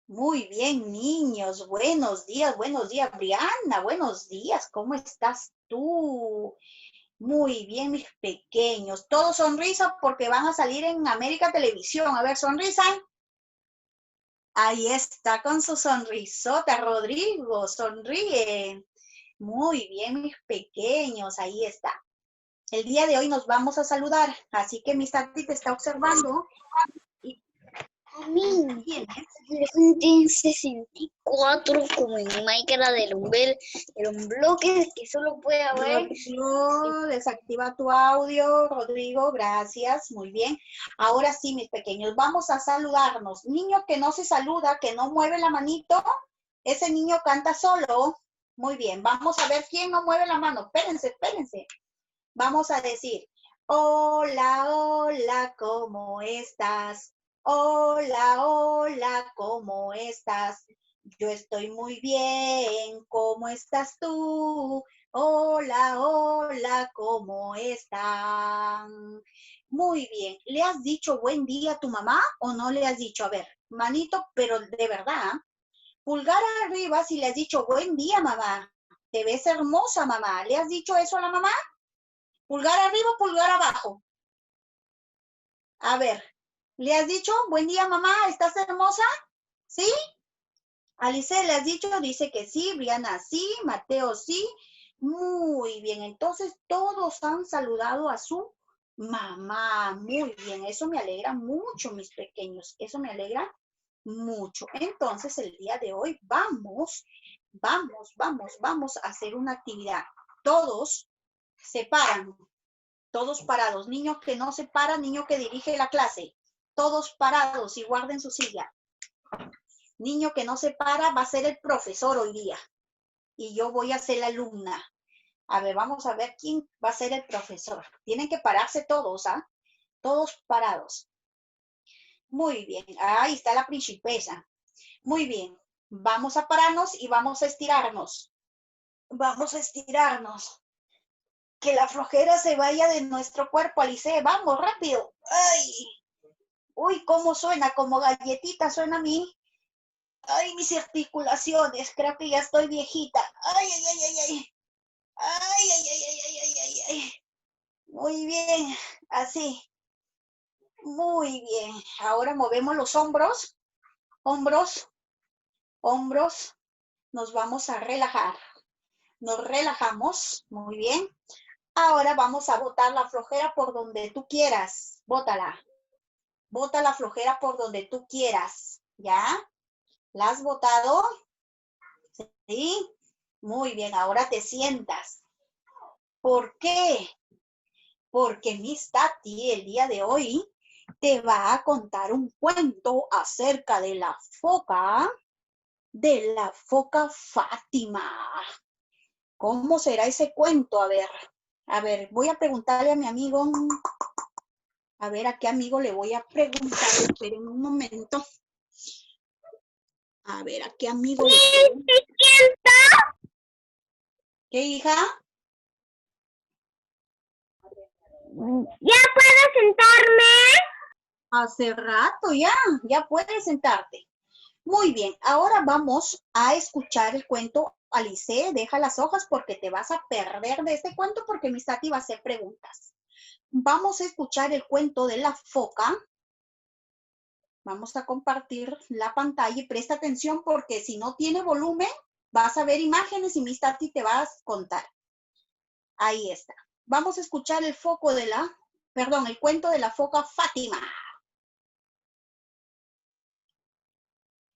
Muy bien, niños. Buenos días, Brianna. Buenos días. ¿Cómo estás tú? Muy bien, mis pequeños. Todos sonrisa porque van a salir en América Televisión. A ver, sonrisa. Ahí está con su sonrisota, Rodrigo. Sonríe. Muy bien, mis pequeños. Ahí está. El día de hoy nos vamos a saludar. Así que mi Tati te está observando. Y ahí Mí, tienes. en 64 como en Minecraft de un bloque que solo puede haber. Rodrigo, desactiva tu audio. Rodrigo, gracias. Muy bien. Ahora sí, mis pequeños, vamos a saludarnos. Niño que no se saluda, que no mueve la manito, ese niño canta solo. Muy bien. Vamos a ver quién no mueve la mano. Espérense, espérense. Vamos a decir, hola, hola, ¿cómo estás? Hola, hola, ¿cómo estás? Yo estoy muy bien, ¿cómo estás tú? Hola, hola, ¿cómo están? Muy bien. ¿Le has dicho buen día a tu mamá o no le has dicho? A ver, manito, pero de verdad, pulgar arriba si le has dicho buen día, mamá. Te ves hermosa, mamá. ¿Le has dicho eso a la mamá? Pulgar arriba, pulgar abajo. A ver, ¿le has dicho buen día, mamá? ¿Estás hermosa? ¿Sí? Alice, ¿le has dicho? Dice que sí. Briana, sí. Mateo, sí. Muy bien. Entonces, todos han saludado a su mamá. Muy bien. Eso me alegra mucho, mis pequeños. Eso me alegra mucho. Entonces, el día de hoy vamos a hacer una actividad. Todos se paran, todos parados. Niño que no se para, niño que dirige la clase. Todos parados y guarden su silla. Niño que no se para va a ser el profesor hoy día y yo voy a ser la alumna. A ver, vamos a ver quién va a ser el profesor. Tienen que pararse todos, ¿ah? Todos parados. Muy bien. Ahí está la principesa. Muy bien. Vamos a pararnos y vamos a estirarnos. Vamos a estirarnos. Que la flojera se vaya de nuestro cuerpo, Alice. Vamos, rápido. ¡Ay! Uy, cómo suena, como galletita suena a mí. Ay, mis articulaciones, creo que ya estoy viejita. Ay, ay, ay, ay, ay. Ay, ay, ay, ay, ay, ay, ay, ay. Muy bien, así. Muy bien. Ahora movemos los hombros, hombros, hombros. Nos vamos a relajar. Nos relajamos. Muy bien. Ahora vamos a botar la flojera por donde tú quieras. Bótala. Bota la flojera por donde tú quieras. ¿Ya? ¿La has botado? ¿Sí? Muy bien, ahora te sientas. ¿Por qué? Porque Miss Tati el día de hoy te va a contar un cuento acerca de la foca Fátima. ¿Cómo será ese cuento? A ver, voy a preguntarle a mi amigo, a ver a qué amigo le voy a preguntar, esperen un momento. A ver, ¿a qué amigo le pregunto? ¿Qué hija? ¿Ya puedo sentarme? Hace rato ya puedes sentarte. Muy bien, ahora vamos a escuchar el cuento. Alice, deja las hojas porque te vas a perder de este cuento porque mi Tati va a hacer preguntas. Vamos a escuchar el cuento de la foca. Vamos a compartir la pantalla y presta atención porque si no tiene volumen, vas a ver imágenes y mi Tati te va a contar. Ahí está. Vamos a escuchar el cuento de la foca Fátima.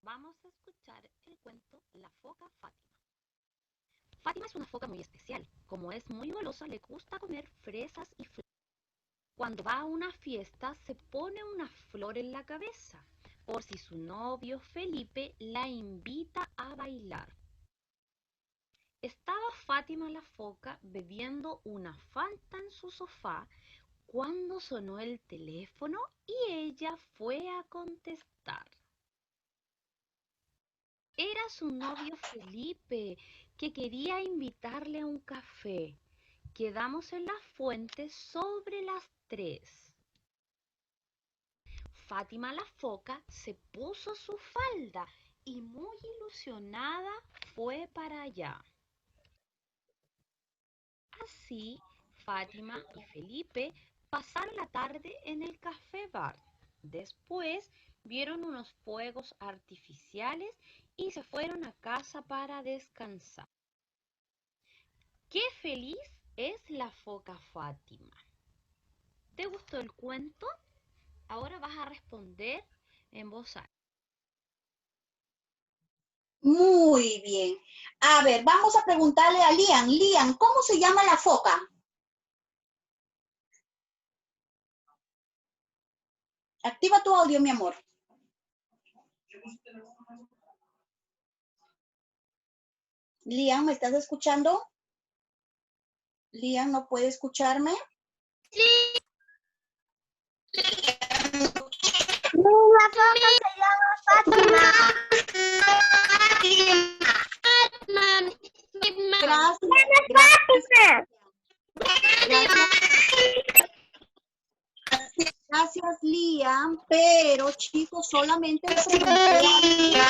Vamos a escuchar el cuento La foca Fátima. Fátima es una foca muy especial. Como es muy golosa, le gusta comer fresas y flores. Cuando va a una fiesta, se pone una flor en la cabeza, por si su novio Felipe la invita a bailar. Estaba Fátima la foca bebiendo una Fanta en su sofá cuando sonó el teléfono y ella fue a contestar. Era su novio Felipe, que quería invitarle a un café. Quedamos en la fuente sobre las 3. Fátima la foca se puso su falda y muy ilusionada fue para allá. Así, Fátima y Felipe pasaron la tarde en el café bar. Después vieron unos fuegos artificiales y se fueron a casa para descansar. ¡Qué feliz es la foca Fátima! ¿Te gustó el cuento? Ahora vas a responder en voz alta. Muy bien. A ver, vamos a preguntarle a Lian. Lian, ¿cómo se llama la foca? Activa tu audio, mi amor. Lian, ¿me estás escuchando? Lian, ¿no puede escucharme? Sí. La foca se llama Fátima. Gracias, Lian, pero chicos, solamente le pregunté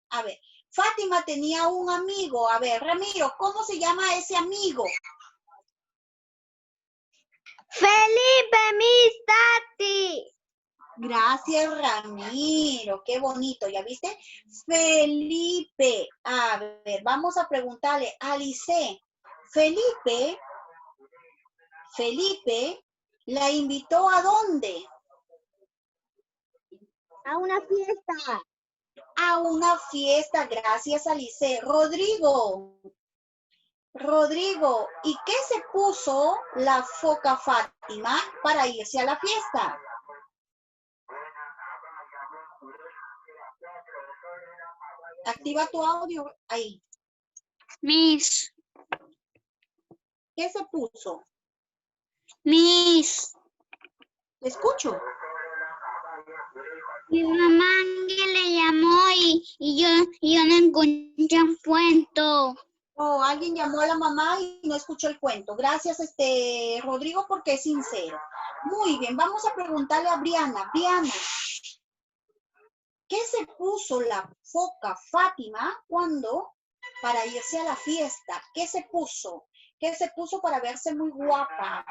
a ver, Fátima tenía un amigo. A ver, Ramiro, ¿cómo se llama ese amigo? Felipe, Miss Tati. Gracias, Ramiro. Qué bonito, ¿ya viste? Felipe. A ver, vamos a preguntarle a Alice. Felipe la invitó ¿a dónde? A una fiesta. A una fiesta, gracias, Alice. Rodrigo, ¿y qué se puso la foca Fátima para irse a la fiesta? Activa tu audio ahí. Miss. ¿Qué se puso? Miss. Te escucho. Mi mamá le llamó y yo no encontré un cuento. Oh, alguien llamó a la mamá y no escuchó el cuento. Gracias, Rodrigo, porque es sincero. Muy bien, vamos a preguntarle a Briana. Briana, ¿qué se puso la foca Fátima para irse a la fiesta? ¿Qué se puso? ¿Qué se puso para verse muy guapa?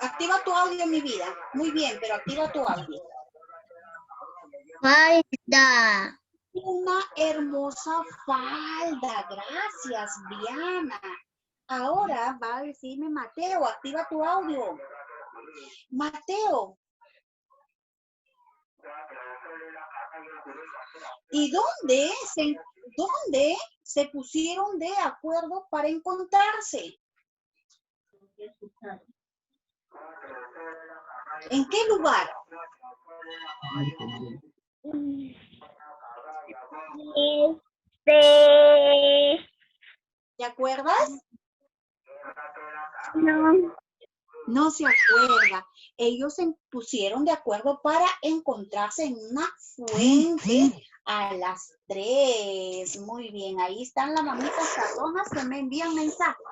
Activa tu audio, mi vida. Muy bien, pero activa tu audio. Falda. Una hermosa falda. Gracias, Briana. Ahora va a decirme Mateo, activa tu audio. Mateo. ¿Y dónde se pusieron de acuerdo para encontrarse? ¿En qué lugar? ¿Te acuerdas? No. No se acuerda. Ellos se pusieron de acuerdo para encontrarse en una fuente a las 3. Muy bien, ahí están las mamitas casonas que me envían mensajes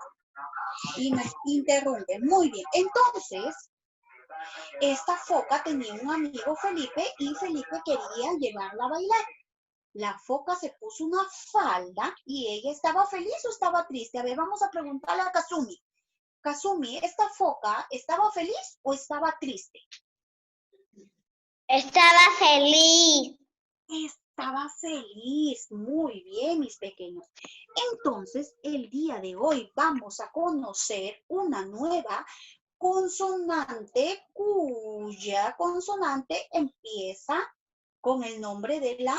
y me interrumpen. Muy bien, entonces, esta foca tenía un amigo Felipe y Felipe quería llevarla a bailar. La foca se puso una falda y ella estaba feliz o estaba triste. A ver, vamos a preguntarle a Kazumi. Kazumi, ¿esta foca estaba feliz o estaba triste? Estaba feliz. Estaba feliz. Muy bien, mis pequeños. Entonces, el día de hoy vamos a conocer una nueva consonante cuya consonante empieza con el nombre de la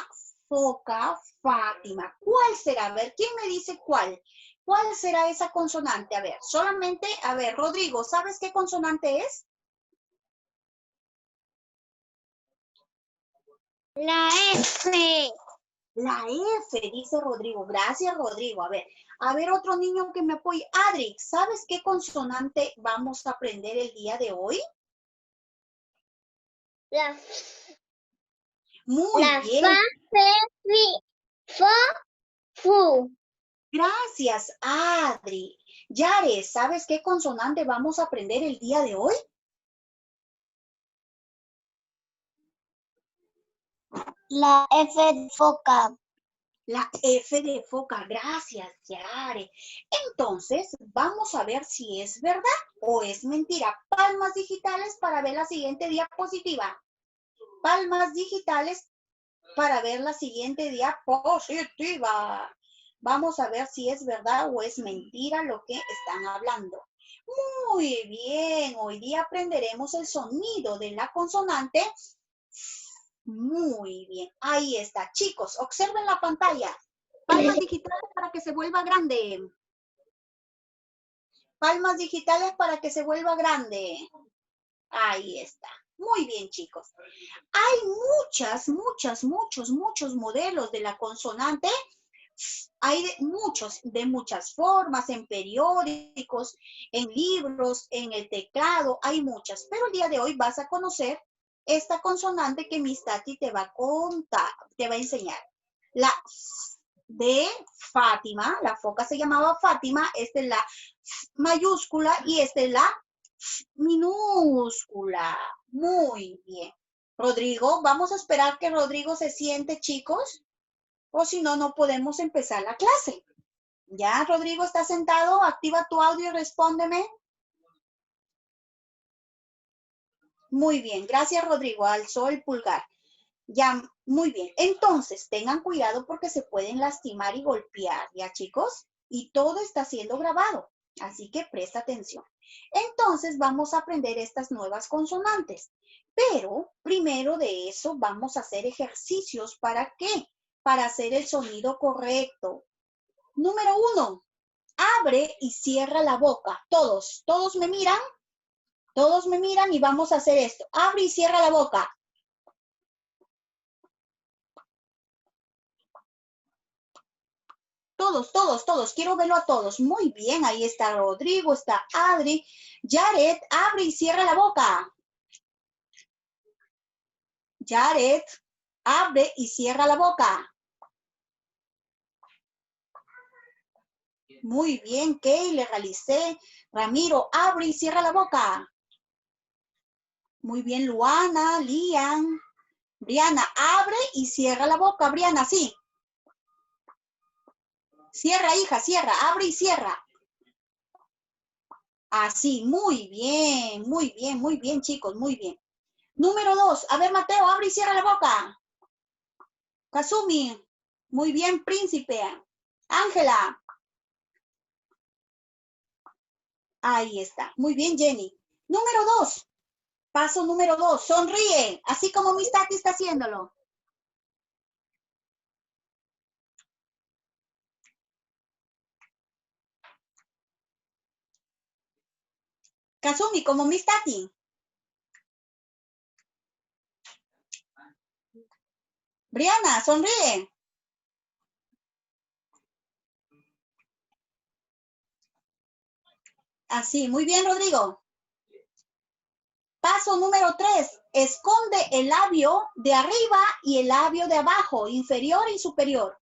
foca Fátima. ¿Cuál será? A ver, ¿quién me dice cuál? ¿Cuál será esa consonante? A ver, solamente, a ver, Rodrigo, ¿sabes qué consonante es? La F. La F, dice Rodrigo. Gracias, Rodrigo. A ver, otro niño que me apoye. Adri, ¿sabes qué consonante vamos a aprender el día de hoy? Muy bien. Fa, fe, fi, fo, fu. Gracias, Adri. Yare, ¿sabes qué consonante vamos a aprender el día de hoy? La F de foca. La F de foca. Gracias, Yare. Entonces, vamos a ver si es verdad o es mentira. Palmas digitales para ver la siguiente diapositiva. Palmas digitales para ver la siguiente diapositiva. Vamos a ver si es verdad o es mentira lo que están hablando. Muy bien, hoy día aprenderemos el sonido de la consonante. Muy bien, ahí está. Chicos, observen la pantalla. Palmas digitales para que se vuelva grande. Palmas digitales para que se vuelva grande. Ahí está. Muy bien, chicos. Hay muchos modelos de la consonante. Hay de muchas formas, en periódicos, en libros, en el teclado, hay muchas. Pero el día de hoy vas a conocer esta consonante que Miss Tati te va a contar, te va a enseñar. La de Fátima, la foca se llamaba Fátima, esta es la mayúscula y esta es la minúscula. Muy bien. Rodrigo, vamos a esperar que Rodrigo se siente, chicos, o si no, no podemos empezar la clase. ¿Ya, Rodrigo, está sentado? Activa tu audio y respóndeme. Muy bien, gracias, Rodrigo. Alzó el pulgar. Ya, muy bien. Entonces, tengan cuidado porque se pueden lastimar y golpear, ¿ya, chicos? Y todo está siendo grabado, así que presta atención. Entonces, vamos a aprender estas nuevas consonantes. Pero, primero de eso, vamos a hacer ejercicios. ¿Para qué? Para hacer el sonido correcto. Número 1. Abre y cierra la boca. Todos me miran. Todos me miran y vamos a hacer esto. Abre y cierra la boca. Todos. Quiero verlo a todos. Muy bien, ahí está Rodrigo, está Adri. Jared, abre y cierra la boca. Jared, abre y cierra la boca. Muy bien, Kay, le realicé. Ramiro, abre y cierra la boca. Muy bien, Luana, Lian. Briana, abre y cierra la boca. Briana, sí. Cierra, hija, cierra. Abre y cierra. Así, muy bien, chicos, muy bien. Número 2. A ver, Mateo, abre y cierra la boca. Kazumi. Muy bien, Príncipe. Ángela. Ahí está. Muy bien, Jenny. Número 2. Paso número 2. Sonríe, así como Miss Tati está haciéndolo. Kazumi, como Miss Tati. Briana, sonríe. Así, muy bien, Rodrigo. Paso número 3. Esconde el labio de arriba y el labio de abajo, inferior y superior.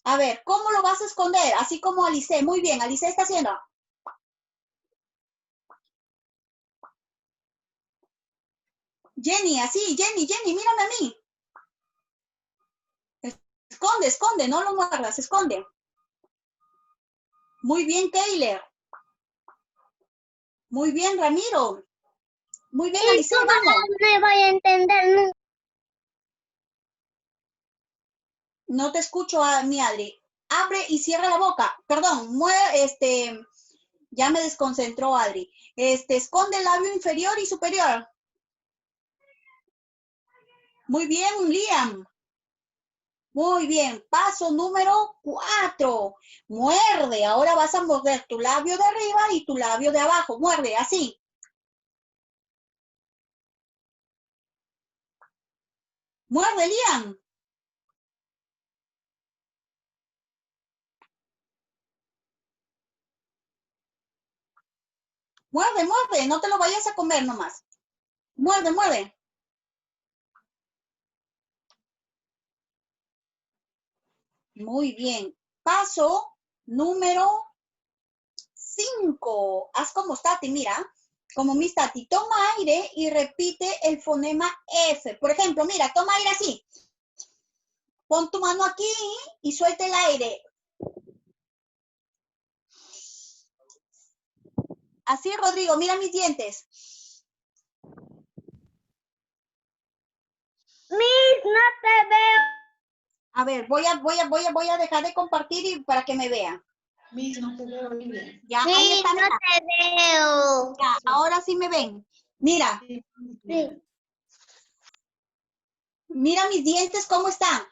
A ver, ¿cómo lo vas a esconder? Así como Alice. Muy bien, Alice está haciendo. Jenny, así, Jenny, mírame a mí. Esconde, no lo muerdas, esconde. Muy bien, Taylor. Muy bien, Ramiro. Muy bien, Alice, vamos. No voy a entender nunca. No te escucho, mi Adri. Abre y cierra la boca. Perdón, ya me desconcentró, Adri. Esconde el labio inferior y superior. Muy bien, Liam. Muy bien. Paso número 4. Muerde. Ahora vas a morder tu labio de arriba y tu labio de abajo. Muerde, así. Muerde, Liam. Muerde, no te lo vayas a comer nomás. Muerde. Muy bien. Paso número 5. Haz como Tati, mira. Como Miss Tati. Toma aire y repite el fonema F. Por ejemplo, mira, toma aire así. Pon tu mano aquí y suelta el aire. Así, Rodrigo, mira mis dientes. Miss, no te veo. A ver, voy a dejar de compartir y para que me vean. Miss, no te veo bien. Ya, ahí Miss, está. no te veo. Ya, ahora sí me ven. Mira, Sí. mira mis dientes, ¿cómo están?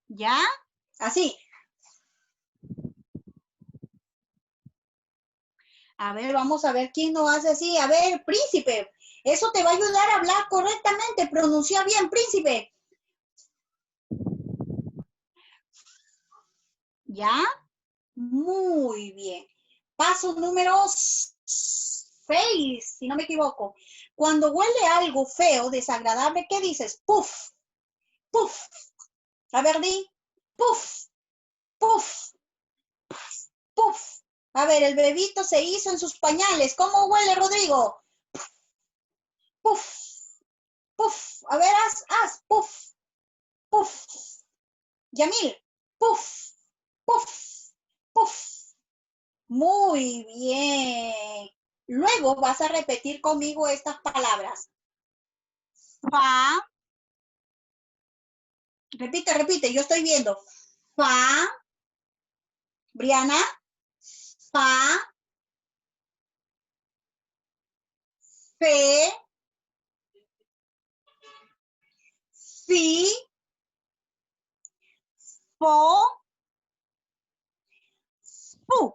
¿Ya? Así. A ver, vamos a ver quién lo hace así. A ver, príncipe. Eso te va a ayudar a hablar correctamente. Pronuncia bien, príncipe. ¿Ya? Muy bien. Paso número 6, si no me equivoco. Cuando huele algo feo, desagradable, ¿qué dices? Puf, puf. A ver, di. Puf, puf, puf. A ver, el bebito se hizo en sus pañales. ¿Cómo huele, Rodrigo? Puf, puf. A ver, haz, puf, puf. Yamil, puf, puf, puf. Muy bien. Luego vas a repetir conmigo estas palabras. Fa. Repite, yo estoy viendo. Fa. Briana. Fa. Fe. Fi. Fo. Fu.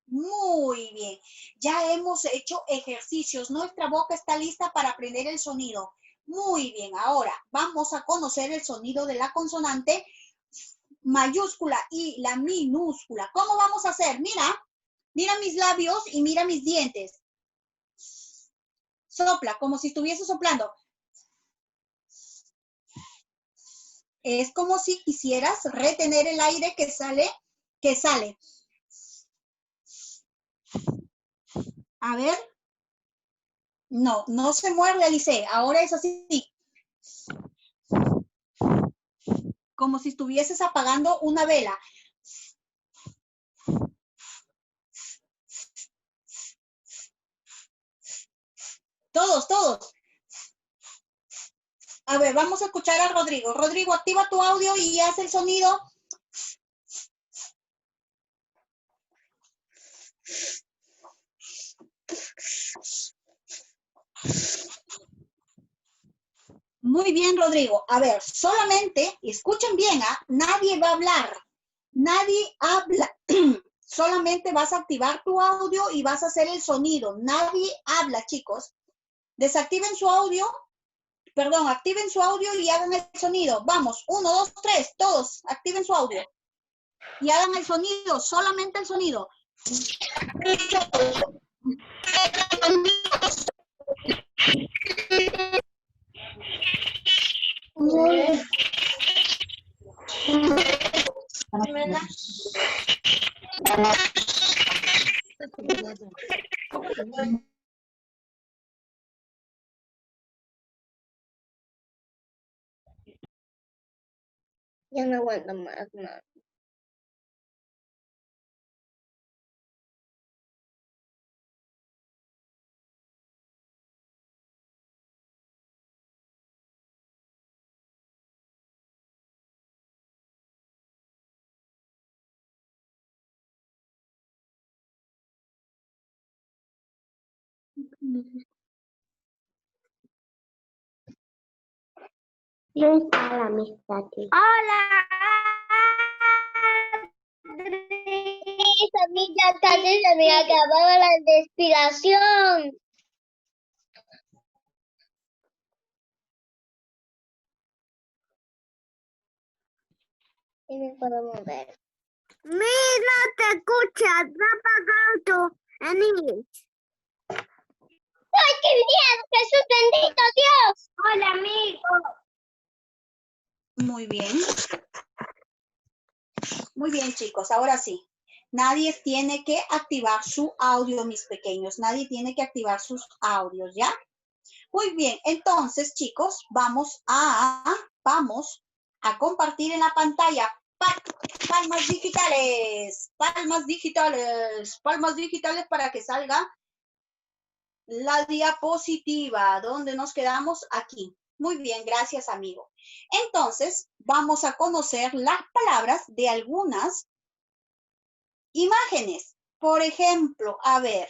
Muy bien. Ya hemos hecho ejercicios. Nuestra boca está lista para aprender el sonido. Muy bien. Ahora vamos a conocer el sonido de la consonante mayúscula y la minúscula. ¿Cómo vamos a hacer? Mira mis labios y mira mis dientes. Sopla, como si estuviese soplando. Es como si quisieras retener el aire que sale. A ver. No, no se muerde, Alice. Ahora es así. Como si estuvieses apagando una vela. Todos. A ver, vamos a escuchar a Rodrigo. Rodrigo, activa tu audio y haz el sonido. Muy bien, Rodrigo. A ver, solamente, escuchen bien, nadie va a hablar. Nadie habla. Solamente vas a activar tu audio y vas a hacer el sonido. Nadie habla, chicos. Desactiven su audio. Perdón, activen su audio y hagan el sonido. Vamos, 1, 2, 3, todos activen su audio. Y hagan el sonido, solamente el sonido. Ya no aguanto más, no. ¿Dónde está la amistad? ¡Hola! A mí ya casi se me acababa la respiración. Y me puedo mover. Mira, te escuchas, no apagado tu ¡Ay, qué miedo! ¡Jesús bendito Dios! ¡Hola, amigo! Muy bien. Muy bien, chicos. Ahora sí. Nadie tiene que activar su audio, mis pequeños. Nadie tiene que activar sus audios, ¿ya? Muy bien, entonces, chicos, vamos a compartir en la pantalla palmas digitales, palmas digitales para que salga la diapositiva. ¿Dónde nos quedamos? Aquí. Muy bien, gracias, amigo. Entonces, vamos a conocer las palabras de algunas imágenes. Por ejemplo, a ver.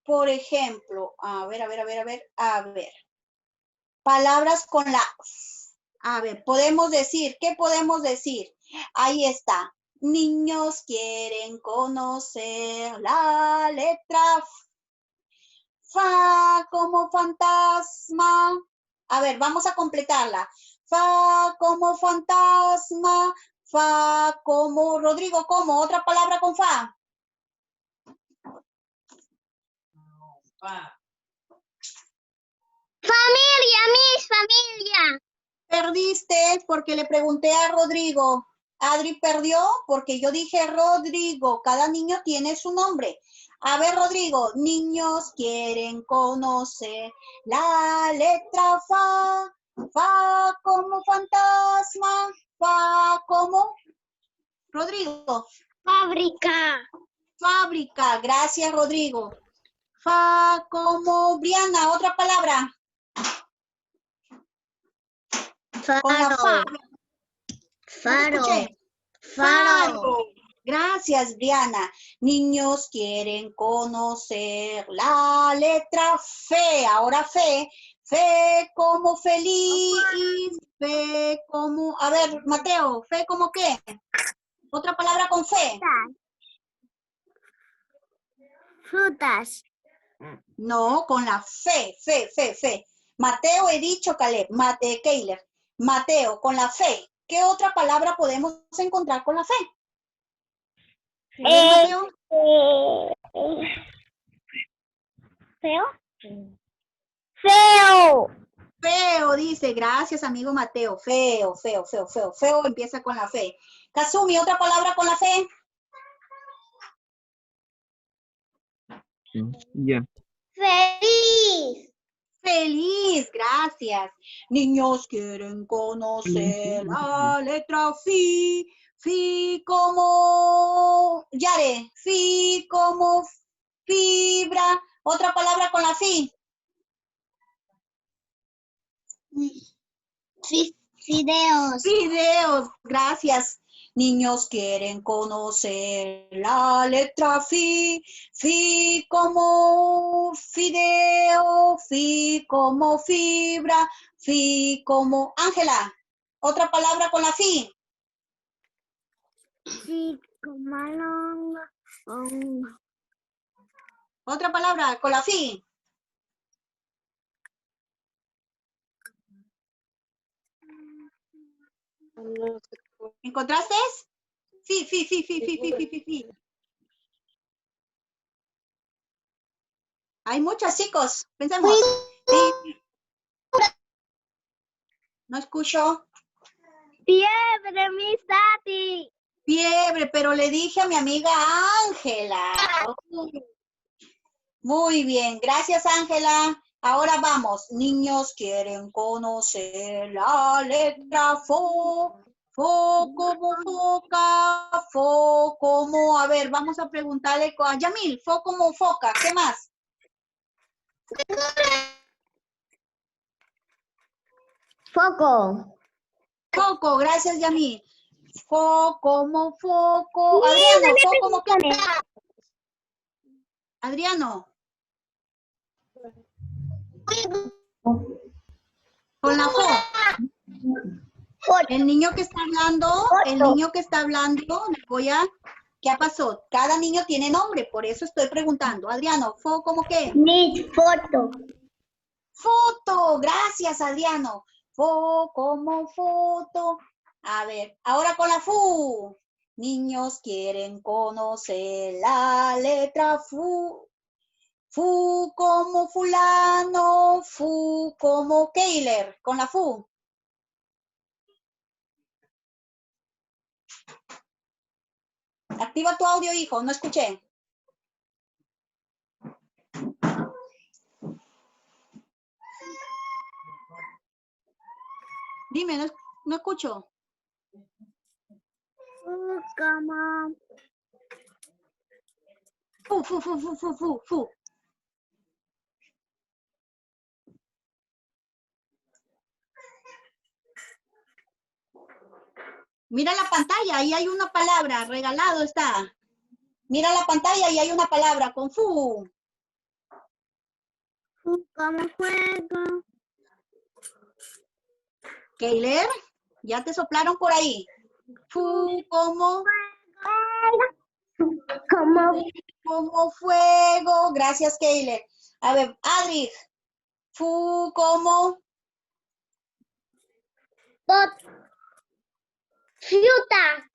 Por ejemplo, a ver. Palabras con la... A ver, podemos decir, ¿qué podemos decir? Ahí está. Niños quieren conocer la letra fa como fantasma. A ver, vamos a completarla. Fa como fantasma, fa como Rodrigo, como otra palabra con fa. Familia, Miss, familia. Perdiste porque le pregunté a Rodrigo. Adri perdió porque yo dije Rodrigo. Cada niño tiene su nombre. A ver, Rodrigo, niños quieren conocer la letra fa. Fa como fantasma. Fa como Rodrigo. Fábrica. Fábrica. Gracias, Rodrigo. Fa como Briana. Otra palabra. Con la fa. Faro. Escuché. Faro. Gracias, Briana. Niños quieren conocer la letra fe. Ahora fe. Fe como feliz. Fe como... A ver, Mateo, ¿fe como qué? Otra palabra con fe. Frutas. No, con la fe. Fe. Mateo he dicho, Caleb. Keiler. Mateo, con la fe. ¿Qué otra palabra podemos encontrar con la fe? A ver, Mateo. ¿Feo? Feo. Feo, dice, gracias, amigo Mateo. Feo. Feo empieza con la fe. Kazumi, otra palabra con la fe. Ya. Feliz. Feliz, gracias. Niños quieren conocer la letra fi. Fi como Yare. Fi como fibra. Otra palabra con la fi. Fideos. Videos, gracias. Niños quieren conocer la letra fi. Fi como fideo, fi como fibra, fi como Ángela. Otra palabra con la fi. Malón. Otra palabra con la fi. ¿Encontraste? Fi. Hay muchas, chicos. Pensemos. Sí. No escucho. Fiebre, Miss Tati. Fiebre, pero le dije a mi amiga Ángela. Muy bien, gracias Ángela. Ahora vamos, niños quieren conocer la letra fo. Fo como foca, fo como, a ver, vamos a preguntarle a Yamil, fo como foca, ¿qué más? Foco. Foco, gracias Yamil. Fo como foco. Adriano, fo como qué? Adriano. Con la fo. El niño que está hablando, le voy a... ¿Qué pasó? Cada niño tiene nombre, por eso estoy preguntando. Adriano, ¿fo como qué? Miss Foto. Foto, gracias Adriano. Fo como foto. A ver, ahora con la fu. Niños quieren conocer la letra fu. Fu como fulano, fu como Keiler, con la fu. Activa tu audio, hijo, no escuché. Dime, no escucho. Cama. Fu. Mira la pantalla, ahí hay una palabra, regalado está. Mira la pantalla y hay una palabra con fu. Como juego. Keiler, ya te soplaron por ahí. Fu como fuego. Gracias, Keiler. A ver, Adri. Fu como Fruta.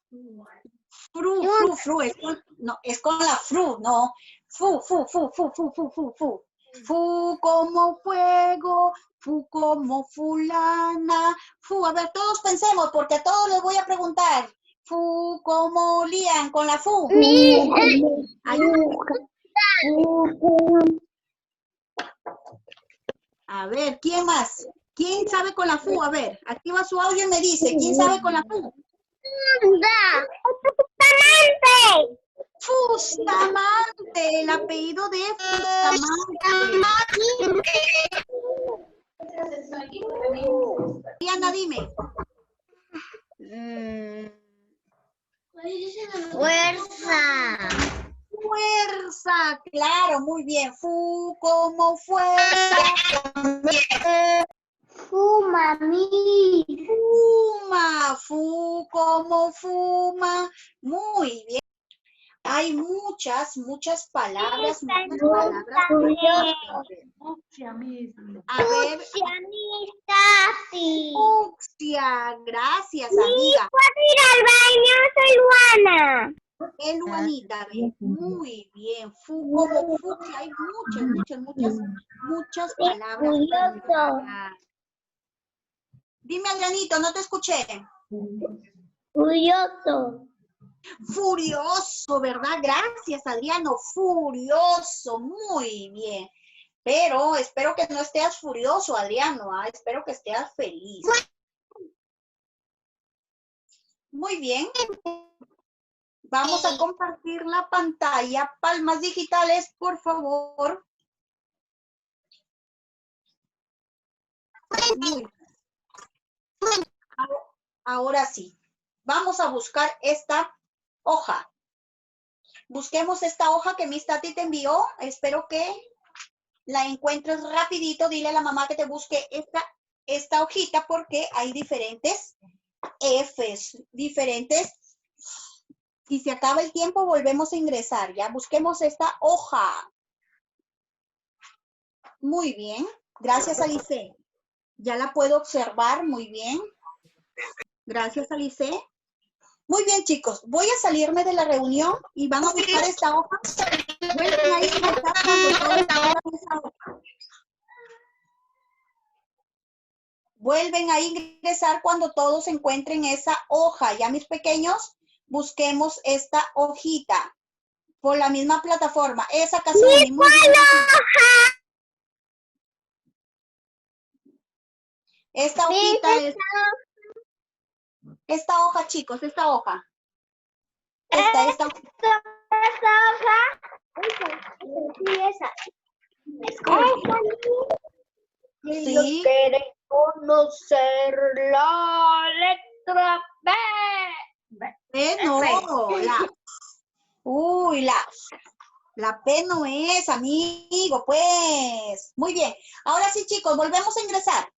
fru. Es con la fru, no. Fu. Fu como fuego, fu como fulana. Fu, a ver, todos pensemos, porque a todos les voy a preguntar. Fu como Lian, con la fu. A ver, ¿quién más? ¿Quién sabe con la fu? A ver, activa su audio y me dice, ¿quién sabe con la fu? Fustamante, el apellido de Fustamante. Diana, dime. Fuerza, claro, muy bien. Fu como fuerza. Mami. Fuma, fu como fuma. Muy bien. Hay muchas palabras. A ver. Fucsia, gracias, amiga. ¿Puedo ir al baño? Soy Luana. Luanita, muy bien. Fu como fucsia. Hay muchas palabras. Dime, Adrianito, no te escuché. Furioso. Furioso, ¿verdad? Gracias, Adriano. Furioso, muy bien. Pero espero que no estés furioso, Adriano. Espero que estés feliz. Muy bien. Vamos a compartir la pantalla. Palmas digitales, por favor. Muy bien. Ahora sí. Vamos a buscar esta hoja. Busquemos esta hoja que Miss Tati te envió. Espero que la encuentres rapidito. Dile a la mamá que te busque esta hojita porque hay diferentes Fs, diferentes. Si se acaba el tiempo, volvemos a ingresar. Ya busquemos esta hoja. Muy bien. Gracias, Alice. Ya la puedo observar muy bien. Gracias, Alice. Muy bien, chicos. Voy a salirme de la reunión y van a buscar esta hoja. Vuelven ahí a ingresar cuando todos tengan esa hoja. Vuelven a ingresar cuando todos encuentren esa hoja. Ya, mis pequeños, busquemos esta hojita por la misma plataforma. Esa Kazumi. Muy bien. Esta hojita es... Esta hoja, chicos, esta hoja. Esta hoja. Sí. ¿Quieren conocer la letra B? P no. La P no es, amigo, pues. Muy bien. Ahora sí, chicos, volvemos a ingresar.